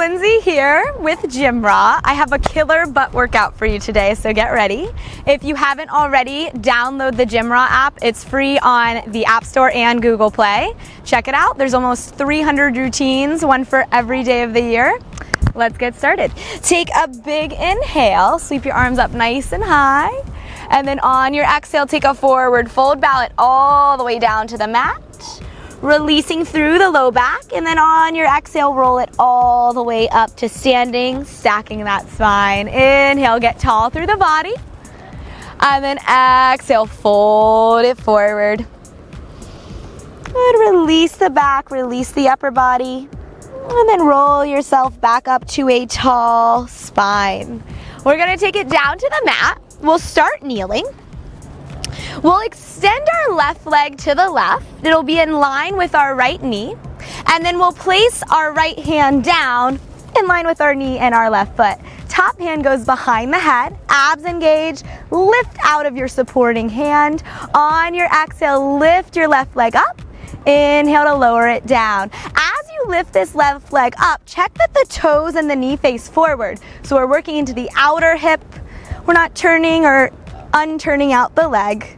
Lindsay here with GymRa. I have a killer butt workout for you today, so get ready. If you haven't already, download the GymRa app. It's free on the App Store and Google Play. Check it out. There's almost 300 routines, one for every day of the year. Let's get started. Take a big inhale, sweep your arms up nice and high, and then on your exhale, take a forward fold, bow it all the way down to the mat. Releasing through the low back, and then on your exhale, roll it all the way up to standing, stacking that spine. Inhale, get tall through the body, and then exhale, fold it forward. Good, release the back, release the upper body, and then roll yourself back up to a tall spine. We're gonna take it down to the mat. We'll start kneeling. We'll extend our left leg to the left. It'll be in line with our right knee. And then we'll place our right hand down in line with our knee and our left foot. Top hand goes behind the head, abs engage, lift out of your supporting hand. On your exhale, lift your left leg up. Inhale to lower it down. As you lift this left leg up, check that the toes and the knee face forward. So we're working into the outer hip. We're not turning or unturning out the leg.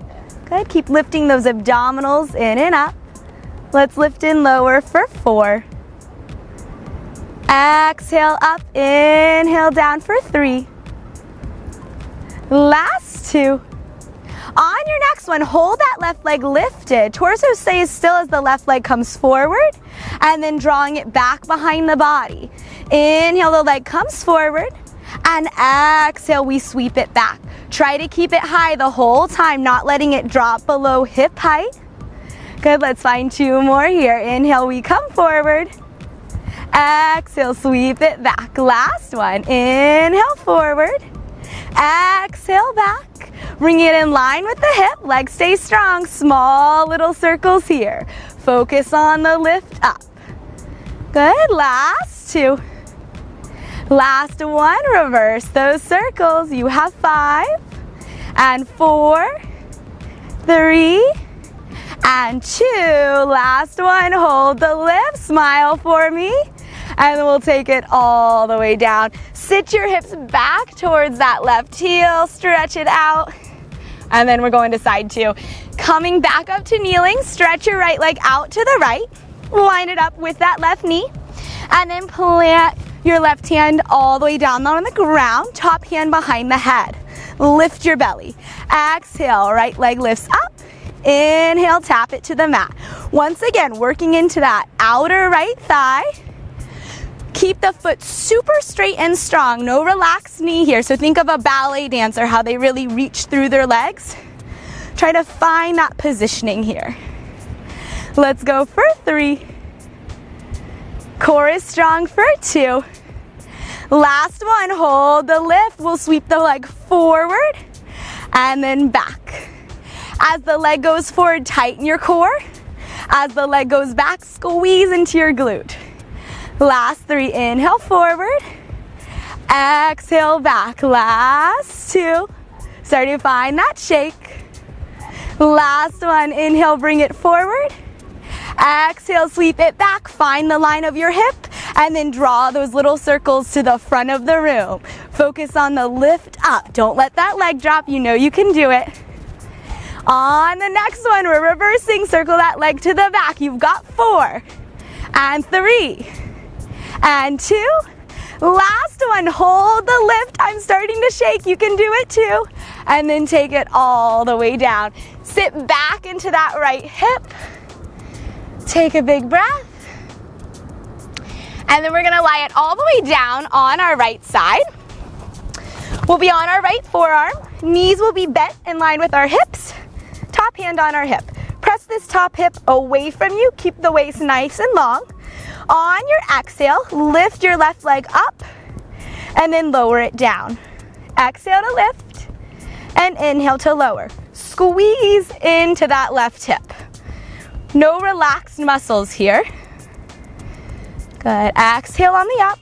Good, keep lifting those abdominals in and up. Let's lift and lower for 4. Exhale up, inhale down for 3. Last 2. On your next one, hold that left leg lifted. Torso stays still as the left leg comes forward, and then drawing it back behind the body. Inhale, the leg comes forward, and exhale, we sweep it back. Try to keep it high the whole time, not letting it drop below hip height. Good, let's find 2 more here. Inhale, we come forward. Exhale, sweep it back. Last one, inhale forward. Exhale back. Bring it in line with the hip, legs stay strong. Small little circles here. Focus on the lift up. Good, last 2. Last one, reverse those circles. You have 5 and 4, 3 and 2. Last one, hold the lift, smile for me, and then we'll take it all the way down. Sit your hips back towards that left heel, stretch it out, and then we're going to side 2. Coming back up to kneeling, stretch your right leg out to the right, line it up with that left knee, and then plant your left hand all the way down on the ground, top hand behind the head. Lift your belly. Exhale, right leg lifts up. Inhale, tap it to the mat. Once again, working into that outer right thigh. Keep the foot super straight and strong. No relaxed knee here. So think of a ballet dancer, how they really reach through their legs. Try to find that positioning here. Let's go for 3. Core is strong for 2. Last one, hold the lift. We'll sweep the leg forward and then back. As the leg goes forward, tighten your core. As the leg goes back, squeeze into your glute. Last 3, inhale forward. Exhale back. Last 2. Start to find that shake. Last one, inhale, bring it forward. Exhale, sweep it back, find the line of your hip, and then draw those little circles to the front of the room. Focus on the lift up. Don't let that leg drop. You know you can do it. On the next one, we're reversing. Circle that leg to the back. You've got 4 and 3 and 2. Last one, hold the lift. I'm starting to shake. You can do it too. And then take it all the way down. Sit back into that right hip. Take a big breath. And then we're gonna lie it all the way down on our right side. We'll be on our right forearm. Knees will be bent in line with our hips. Top hand on our hip. Press this top hip away from you. Keep the waist nice and long. On your exhale, lift your left leg up and then lower it down. Exhale to lift and inhale to lower. Squeeze into that left hip. No relaxed muscles here. Good. Exhale on the up.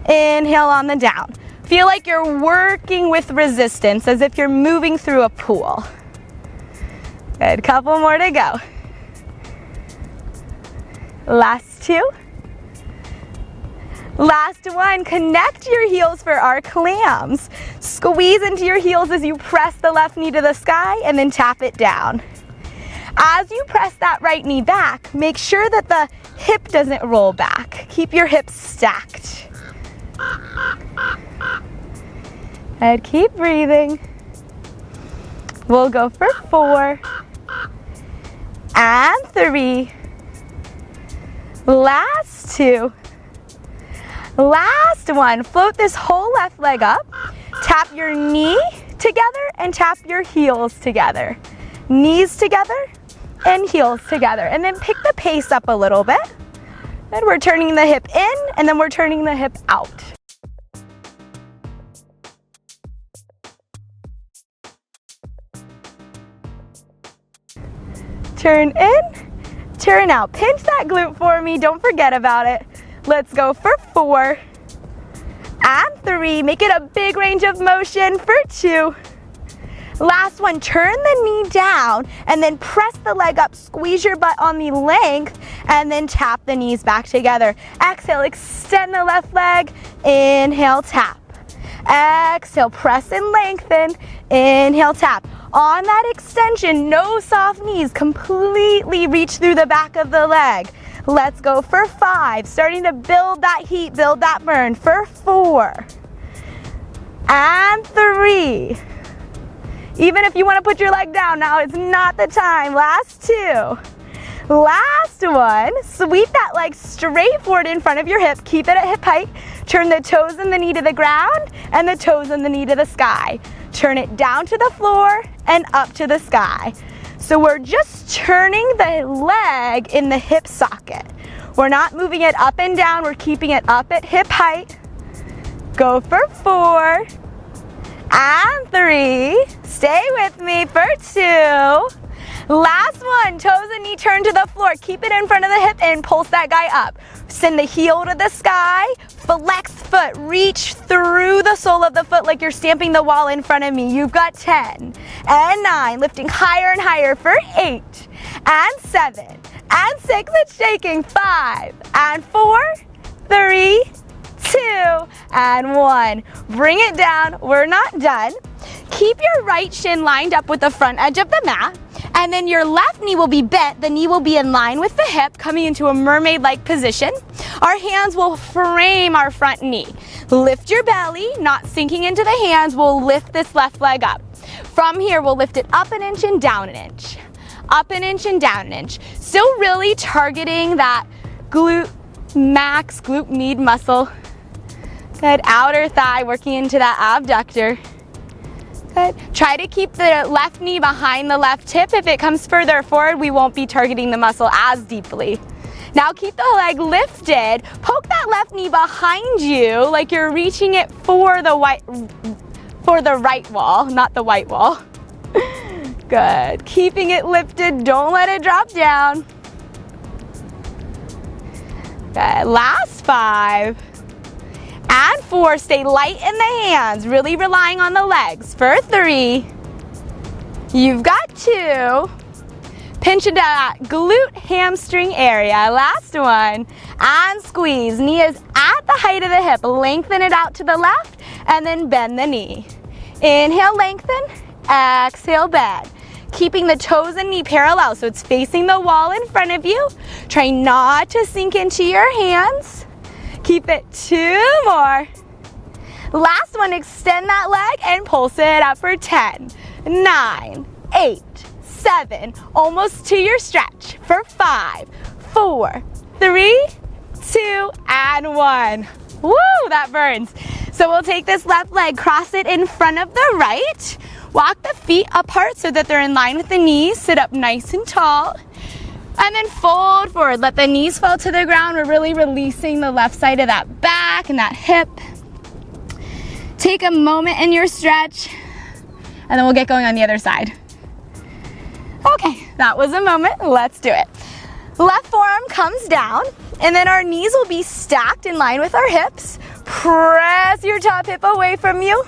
Inhale on the down. Feel like you're working with resistance as if you're moving through a pool. Good. Couple more to go. Last 2. Last one, connect your heels for our clams. Squeeze into your heels as you press the left knee to the sky and then tap it down. As you press that right knee back, make sure that the hip doesn't roll back. Keep your hips stacked. And keep breathing. We'll go for 4 and 3. Last 2. Last one. Float this whole left leg up. Tap your knee together and tap your heels together. Knees together and heels together. And then pick the pace up a little bit. And we're turning the hip in and then we're turning the hip out. Turn in, turn out. Pinch that glute for me, don't forget about it. Let's go for 4 and 3. Make it a big range of motion for 2. Last one, turn the knee down and then press the leg up, squeeze your butt on the length and then tap the knees back together. Exhale, extend the left leg, inhale, tap. Exhale, press and lengthen, inhale, tap. On that extension, no soft knees, completely reach through the back of the leg. Let's go for 5, starting to build that heat, build that burn for 4 and 3. Even if you want to put your leg down, now is not the time. Last 2. Last one, sweep that leg straight forward in front of your hip, keep it at hip height. Turn the toes and the knee to the ground and the toes and the knee to the sky. Turn it down to the floor and up to the sky. So we're just turning the leg in the hip socket. We're not moving it up and down, we're keeping it up at hip height. Go for 4 and 3. Stay with me for 2. Last one, toes and knee turn to the floor. Keep it in front of the hip and pulse that guy up. Send the heel to the sky, flex foot, reach through the sole of the foot like you're stamping the wall in front of me. You've got 10 and 9, lifting higher and higher for 8 and 7 and 6, it's shaking, 5 and 4, 3, 2 and 1. Bring it down, we're not done. Keep your right shin lined up with the front edge of the mat. And then your left knee will be bent, the knee will be in line with the hip, coming into a mermaid-like position. Our hands will frame our front knee. Lift your belly, not sinking into the hands, we'll lift this left leg up. From here, we'll lift it up an inch and down an inch. Up an inch and down an inch. Still really targeting that glute max, glute med muscle. Good, outer thigh, working into that abductor. Good. Try to keep the left knee behind the left hip. If it comes further forward, we won't be targeting the muscle as deeply. Now keep the leg lifted. Poke that left knee behind you like you're reaching it for the right wall, not the white wall. Good. Keeping it lifted. Don't let it drop down. Good. Last 5. And 4, stay light in the hands, really relying on the legs. For 3, you've got 2. Pinch into that glute hamstring area. Last one, and squeeze. Knee is at the height of the hip. Lengthen it out to the left, and then bend the knee. Inhale, lengthen. Exhale, bend. Keeping the toes and knee parallel, so it's facing the wall in front of you. Try not to sink into your hands. Keep it 2 more. Last one, extend that leg and pulse it up for 10, 9, 8, 7, almost to your stretch for 5, 4, 3, 2, and 1. Woo, that burns. So we'll take this left leg, cross it in front of the right, walk the feet apart so that they're in line with the knees, sit up nice and tall. And then fold forward, let the knees fall to the ground. We're really releasing the left side of that back and that hip. Take a moment in your stretch, and then we'll get going on the other side. Okay, that was a moment, let's do it. Left forearm comes down, and then our knees will be stacked in line with our hips. Press your top hip away from you.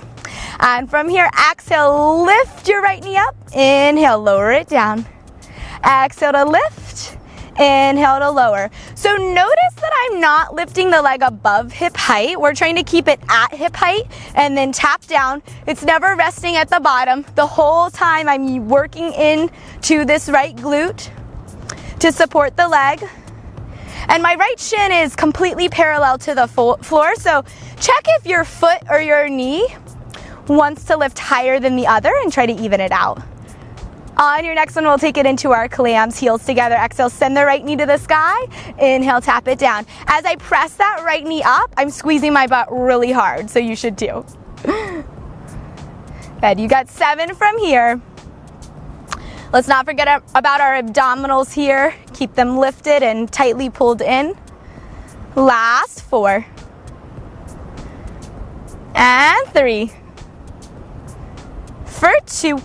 And from here, exhale, lift your right knee up. Inhale, lower it down. Exhale to lift. Inhale to lower. So notice that I'm not lifting the leg above hip height. We're trying to keep it at hip height and then tap down. It's never resting at the bottom. The whole time I'm working into this right glute to support the leg. And my right shin is completely parallel to the floor. So check if your foot or your knee wants to lift higher than the other and try to even it out. On your next one, we'll take it into our clams, heels together. Exhale, send the right knee to the sky. Inhale, tap it down. As I press that right knee up, I'm squeezing my butt really hard, so you should too. Good, you got 7 from here. Let's not forget about our abdominals here. Keep them lifted and tightly pulled in. Last 4. And 3. For 2.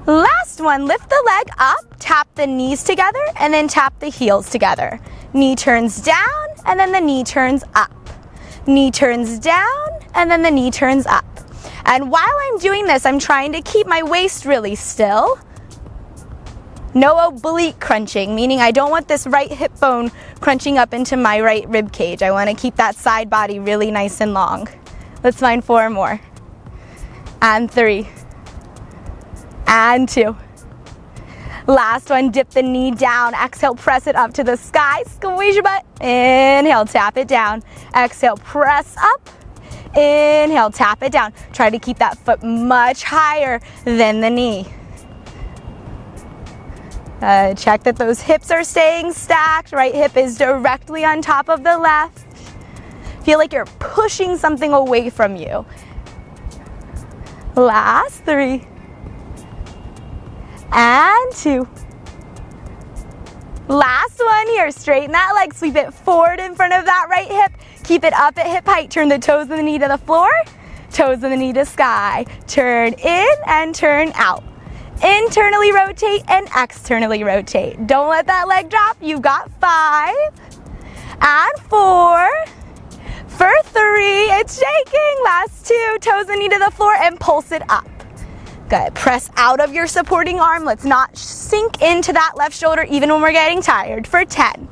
Last one, lift the leg up, tap the knees together, and then tap the heels together. Knee turns down, and then the knee turns up. Knee turns down, and then the knee turns up. And while I'm doing this, I'm trying to keep my waist really still. No oblique crunching, meaning I don't want this right hip bone crunching up into my right rib cage. I want to keep that side body really nice and long. Let's find 4 more. And 3. And 2. Last one, dip the knee down. Exhale, press it up to the sky. Squeeze your butt. Inhale, tap it down. Exhale, press up. Inhale, tap it down. Try to keep that foot much higher than the knee. Check that those hips are staying stacked. Right hip is directly on top of the left. Feel like you're pushing something away from you. Last 3. And 2. Last one here. Straighten that leg. Sweep it forward in front of that right hip. Keep it up at hip height. Turn the toes of the knee to the floor. Toes of the knee to sky. Turn in and turn out. Internally rotate and externally rotate. Don't let that leg drop. You've got 5. And 4. For 3. It's shaking. Last 2. Toes of the knee to the floor and pulse it up. Good. Press out of your supporting arm. Let's not sink into that left shoulder even when we're getting tired. For 10,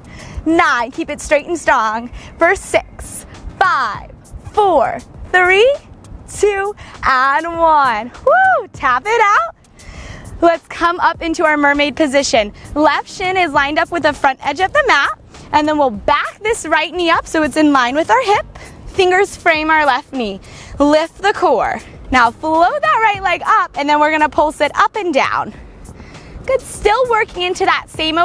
9, keep it straight and strong. For 6, 5, 4, 3, 2, and 1. Woo! Tap it out. Let's come up into our mermaid position. Left shin is lined up with the front edge of the mat, and then we'll back this right knee up so it's in line with our hip. Fingers frame our left knee. Lift the core. Now float that right leg up, and then we're gonna pulse it up and down. Good, still working into that same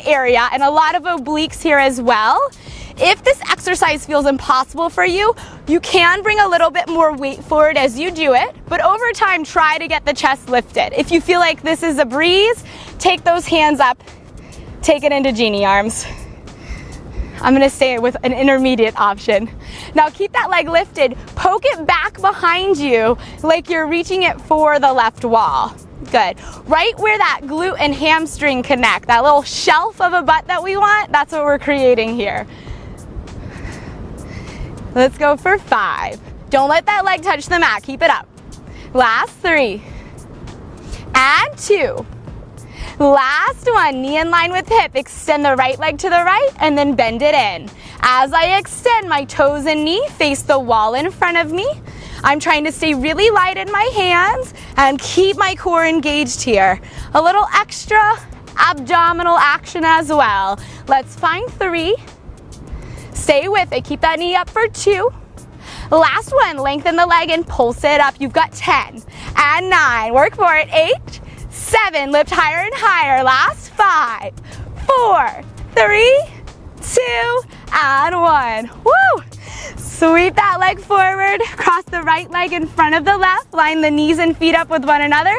area, and a lot of obliques here as well. If this exercise feels impossible for you, you can bring a little bit more weight forward as you do it, but over time, try to get the chest lifted. If you feel like this is a breeze, take those hands up, take it into genie arms. I'm gonna stay with an intermediate option. Now keep that leg lifted, poke it back behind you like you're reaching it for the left wall. Good. Right where that glute and hamstring connect, that little shelf of a butt that we want, that's what we're creating here. Let's go for 5. Don't let that leg touch the mat, keep it up. Last 3. And 2. Last one, knee in line with hip. Extend the right leg to the right and then bend it in. As I extend, my toes and knee face the wall in front of me. I'm trying to stay really light in my hands and keep my core engaged here. A little extra abdominal action as well. Let's find 3. Stay with it. Keep that knee up for 2. Last one, lengthen the leg and pulse it up. You've got 10 and 9. Work for it. 8, 7, lift higher and higher. Last 5, 4, 3, 2, and 1. Woo! Sweep that leg forward, cross the right leg in front of the left, line the knees and feet up with one another.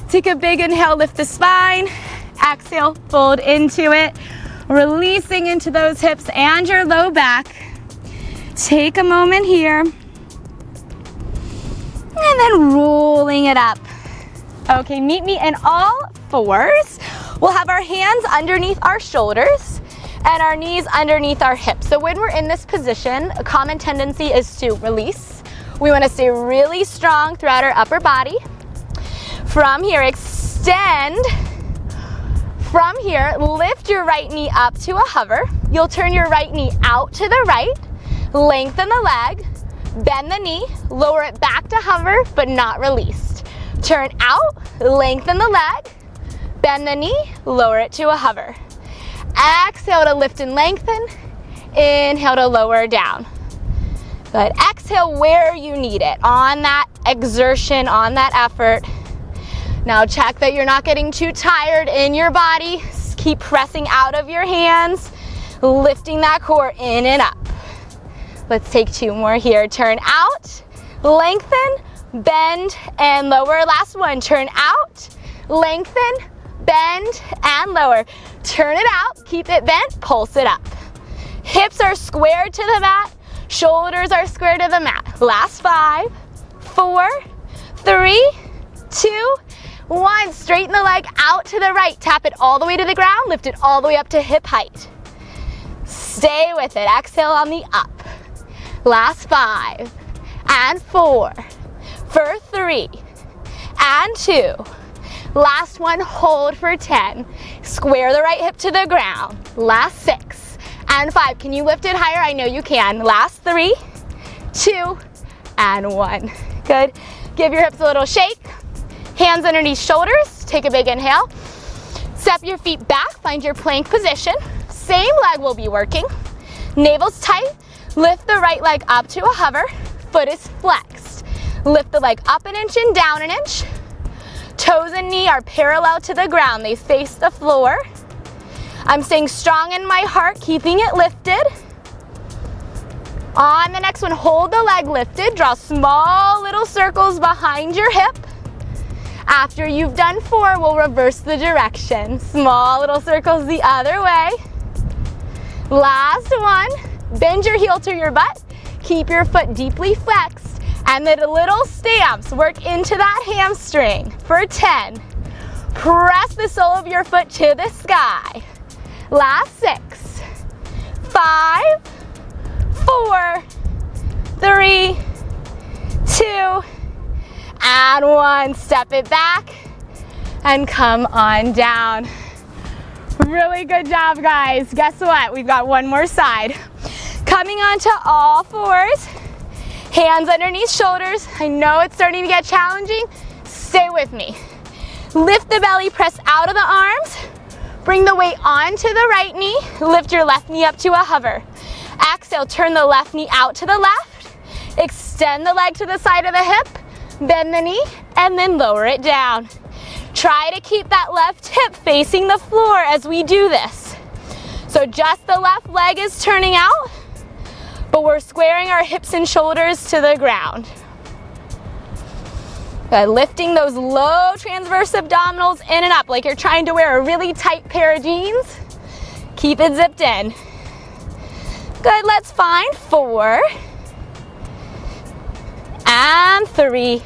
Take a big inhale, lift the spine. Exhale, fold into it, releasing into those hips and your low back. Take a moment here, and then rolling it up. Okay, meet me in all fours. We'll have our hands underneath our shoulders and our knees underneath our hips. So when we're in this position, a common tendency is to release. We want to stay really strong throughout our upper body. From here, extend From here, lift your right knee up to a hover. You'll turn your right knee out to the right, lengthen the leg, bend the knee, lower it back to hover, but not released. Turn out, lengthen the leg, bend the knee, lower it to a hover. Exhale to lift and lengthen. Inhale to lower down. Good. Exhale where you need it, on that exertion, on that effort. Now check that you're not getting too tired in your body. Keep pressing out of your hands, lifting that core in and up. Let's take 2 more here. Turn out, lengthen, bend, and lower. Last one. Turn out, lengthen, bend, and lower. Turn it out, keep it bent, pulse it up. Hips are squared to the mat, shoulders are squared to the mat. Last 5, 4, 3, 2, 1. Straighten the leg out to the right. Tap it all the way to the ground. Lift it all the way up to hip height. Stay with it. Exhale on the up. Last 5 and 4 for 3 and 2. Last one, hold for 10. Square the right hip to the ground. Last 6 and 5. Can you lift it higher? I know you can. Last 3, 2, and 1. Good. Give your hips a little shake. Hands underneath shoulders. Take a big inhale. Step your feet back. Find your plank position. Same leg will be working. Navel's tight. Lift the right leg up to a hover. Foot is flexed. Lift the leg up an inch and down an inch. Toes and knee are parallel to the ground. They face the floor. I'm staying strong in my heart, keeping it lifted. On the next one, hold the leg lifted. Draw small little circles behind your hip. After you've done 4, we'll reverse the direction. Small little circles the other way. Last one. Bend your heel to your butt. Keep your foot deeply flexed. And then little stamps. Work into that hamstring for 10. Press the sole of your foot to the sky. Last 6, 5, 4, 3, 2, and 1. Step it back and come on down. Really good job, guys. Guess what? We've got one more side. Coming onto all 4s. Hands underneath shoulders. I know it's starting to get challenging. Stay with me. Lift the belly, press out of the arms. Bring the weight onto the right knee. Lift your left knee up to a hover. Exhale, turn the left knee out to the left. Extend the leg to the side of the hip. Bend the knee and then lower it down. Try to keep that left hip facing the floor as we do this. So just the left leg is turning out, but we're squaring our hips and shoulders to the ground. Good. Lifting those low transverse abdominals in and up like you're trying to wear a really tight pair of jeans. Keep it zipped in. Good. Let's find 4 and 3.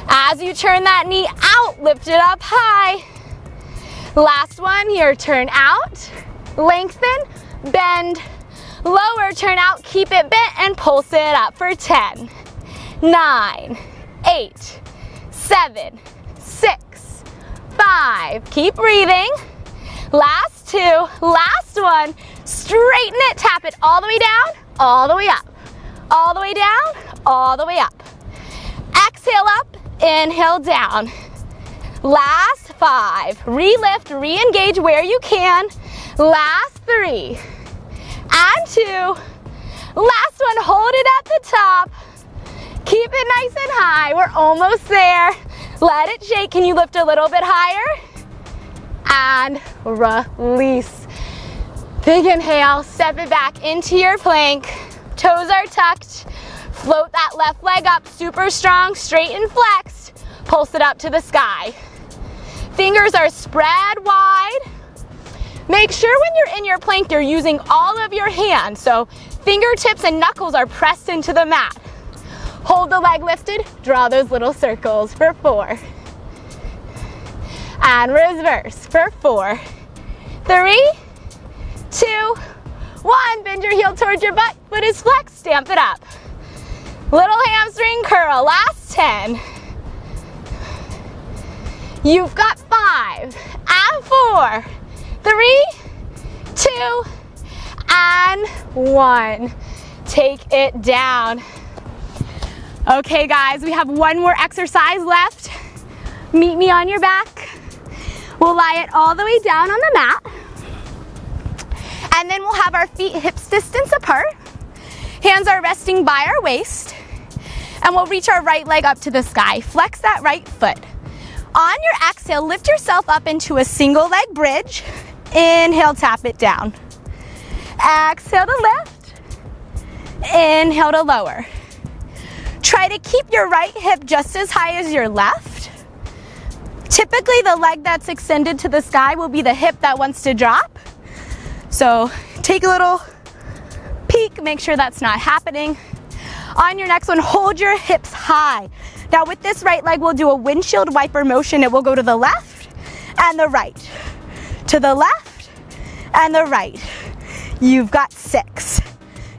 As you turn that knee out, lift it up high. Last one here. Turn out, lengthen, bend, lower, turn out, keep it bent, and pulse it up for 10, 9, 8, 7, 6, 5. Keep breathing. Last 2, last one. Straighten it, tap it all the way down, all the way up, all the way down, all the way up. Exhale up, inhale down. Last 5. Re-lift, re-engage where you can. Last 3 and 2. Last one, hold it at the top. Keep it nice and high. We're almost there. Let it shake. Can you lift a little bit higher? And release. Big inhale. Step it back into your plank. Toes are tucked. Float that left leg up super strong, straight and flexed. Pulse it up to the sky. Fingers are spread wide. Make sure when you're in your plank, you're using all of your hands. So fingertips and knuckles are pressed into the mat. Hold the leg lifted, draw those little circles for 4. And reverse for 4, 3, 2, 1. Bend your heel towards your butt, foot is flexed, stamp it up. Little hamstring curl, last 10. You've got 5 and 4, 3, 2, and 1. Take it down. Okay guys, we have one more exercise left. Meet me on your back. We'll lie it all the way down on the mat. And then we'll have our feet hips distance apart. Hands are resting by our waist. And we'll reach our right leg up to the sky. Flex that right foot. On your exhale, lift yourself up into a single leg bridge. Inhale, tap it down. Exhale to lift. Inhale to lower. Try to keep your right hip just as high as your left. Typically, the leg that's extended to the sky will be the hip that wants to drop. So take a little peek, make sure that's not happening. On your next one, hold your hips high. Now with this right leg, we'll do a windshield wiper motion. It will go to the left and the right. To the left and the right. You've got 6.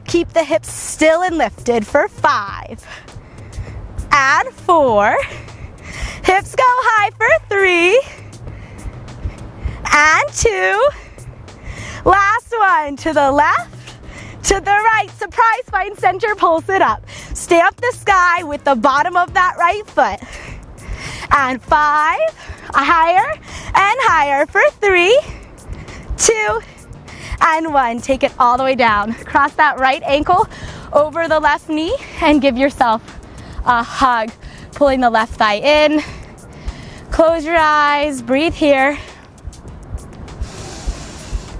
Keep the hips still and lifted for 5 and 4. Hips go high for 3 and 2. Last one, to the left, to the right. Surprise, find center, pulse it up. Stay up the sky with the bottom of that right foot. And 5, higher and higher for 3, 2, and 1. Take it all the way down. Cross that right ankle over the left knee and give yourself a hug. Pulling the left thigh in. Close your eyes, breathe here.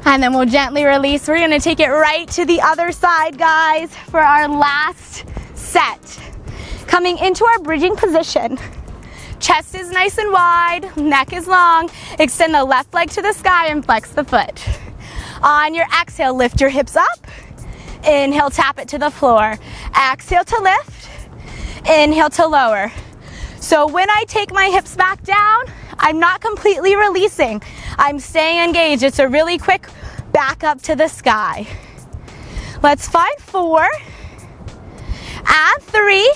And then we'll gently release. We're gonna take it right to the other side, guys, for our last set. Coming into our bridging position. Chest is nice and wide, neck is long. Extend the left leg to the sky and flex the foot. On your exhale, lift your hips up. Inhale, tap it to the floor. Exhale to lift. Inhale to lower. So when I take my hips back down, I'm not completely releasing. I'm staying engaged. It's a really quick back up to the sky. Let's find 4 and 3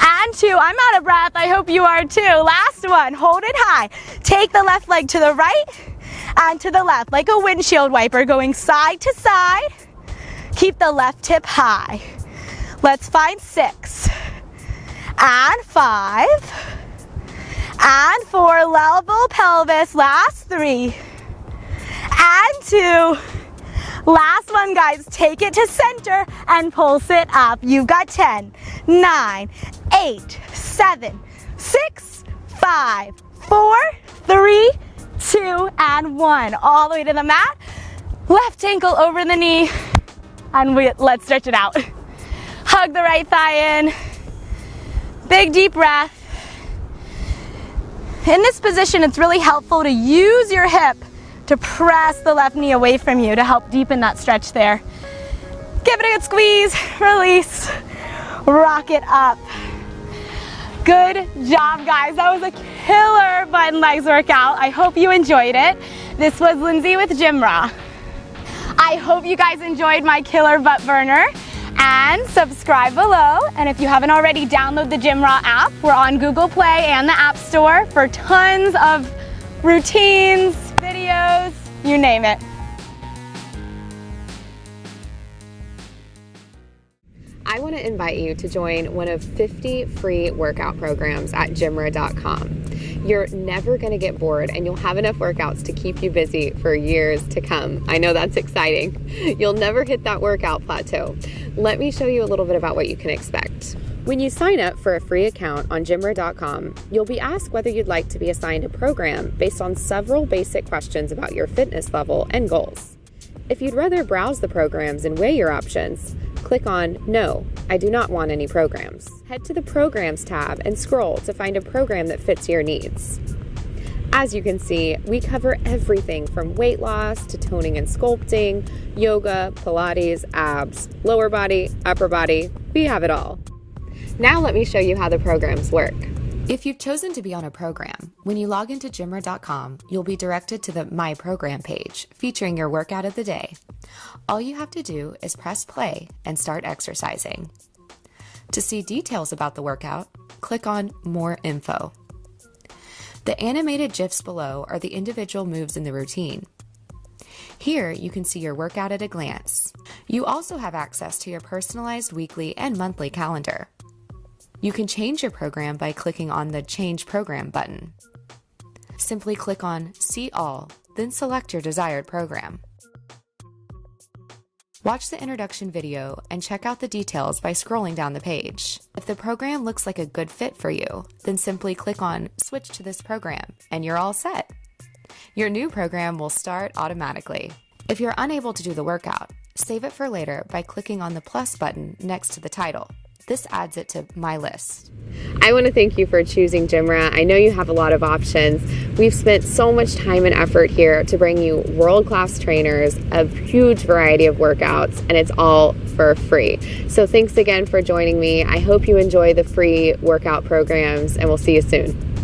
and 2. I'm out of breath. I hope you are too. Last one. Hold it high. Take the left leg to the right and to the left like a windshield wiper going side to side. Keep the left hip high. Let's find 6 and 5 and 4. Level pelvis. Last 3 and 2. Last one, guys. Take it to center and pulse it up. You've got 10, 9, 8, 7, 6, 5, 4, 3, 2, and 1. All the way to the mat. Left ankle over the knee. And let's stretch it out. Hug the right thigh in. Big deep breath. In this position, it's really helpful to use your hip to press the left knee away from you to help deepen that stretch there. Give it a good squeeze, release, rock it up. Good job, guys. That was a killer butt and legs workout. I hope you enjoyed it. This was Lindsay with GymRa. I hope you guys enjoyed my killer butt burner. And subscribe below. And if you haven't already, download the GymRa app. We're on Google Play and the App Store for tons of routines, videos, you name it. I want to invite you to join one of 50 free workout programs at GymRa.com. You're never going to get bored and you'll have enough workouts to keep you busy for years to come. I know that's exciting. You'll never hit that workout plateau. Let me show you a little bit about what you can expect. When you sign up for a free account on GymRa.com, you'll be asked whether you'd like to be assigned a program based on several basic questions about your fitness level and goals. If you'd rather browse the programs and weigh your options, click on No, I do not want any programs. Head to the Programs tab and scroll to find a program that fits your needs. As you can see, we cover everything from weight loss to toning and sculpting, yoga, Pilates, abs, lower body, upper body, we have it all. Now let me show you how the programs work. If you've chosen to be on a program, when you log into GymRa.com, you'll be directed to the My Program page featuring your workout of the day. All you have to do is press play and start exercising. To see details about the workout, click on More Info. The animated GIFs below are the individual moves in the routine. Here, you can see your workout at a glance. You also have access to your personalized weekly and monthly calendar. You can change your program by clicking on the Change Program button. Simply click on See All, then select your desired program. Watch the introduction video and check out the details by scrolling down the page. If the program looks like a good fit for you, then simply click on Switch to this program and you're all set. Your new program will start automatically. If you're unable to do the workout, save it for later by clicking on the plus button next to the title. This adds it to My List. I want to thank you for choosing GymRa. I know you have a lot of options. We've spent so much time and effort here to bring you world-class trainers, a huge variety of workouts, and it's all for free. So thanks again for joining me. I hope you enjoy the free workout programs, and we'll see you soon.